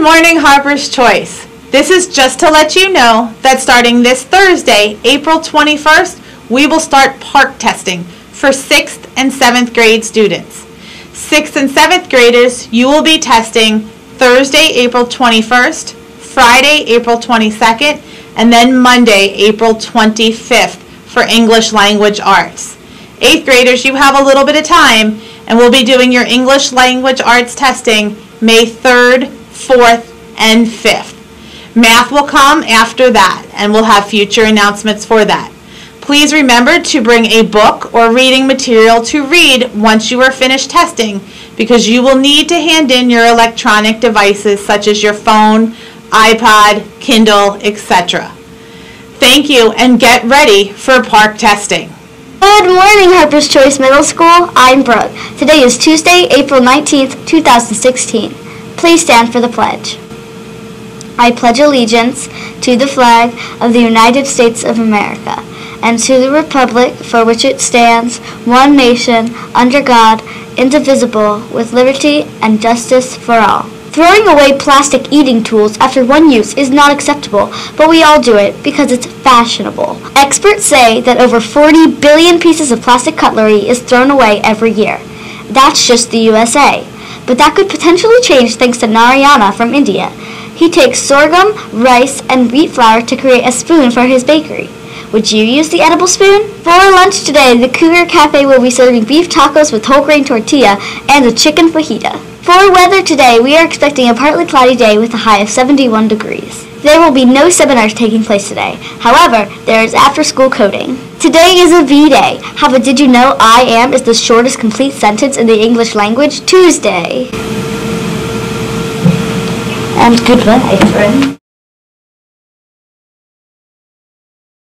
morning, Harper's Choice. This is just to let you know that starting this Thursday, April 21st, we will start PARCC testing for 6th and 7th grade students. 6th and 7th graders, you will be testing Thursday, April 21st, Friday, April 22nd, and then Monday, April 25th for English Language Arts. 8th graders, you have a little bit of time, and we'll be doing your English Language Arts testing May 3rd, 4th, and 5th. Math will come after that, and we'll have future announcements for that. Please remember to bring a book or reading material to read once you are finished testing, because you will need to hand in your electronic devices such as your phone, iPod, Kindle, etc. Thank you, and get ready for PARCC testing. Good morning, Harper's Choice Middle School. I'm Brooke. Today is Tuesday, April 19th, 2016. Please stand for the pledge. I pledge allegiance to the flag of the United States of America and to the republic for which it stands, one nation, under God, indivisible, with liberty and justice for all. Throwing away plastic eating tools after one use is not acceptable, but we all do it because it's fashionable. Experts say that over 40 billion pieces of plastic cutlery is thrown away every year. That's just the USA. But that could potentially change thanks to Narayana from India. He takes sorghum, rice, and wheat flour to create a spoon for his bakery. Would you use the edible spoon? For lunch today, the Cougar Cafe will be serving beef tacos with whole grain tortilla and a chicken fajita. For weather today, we are expecting a partly cloudy day with a high of 71 degrees. There will be no seminars taking place today. However, there is after-school coding. Today is a V-Day. How about did you know I am is the shortest complete sentence in the English language? Tuesday. And goodbye, friend.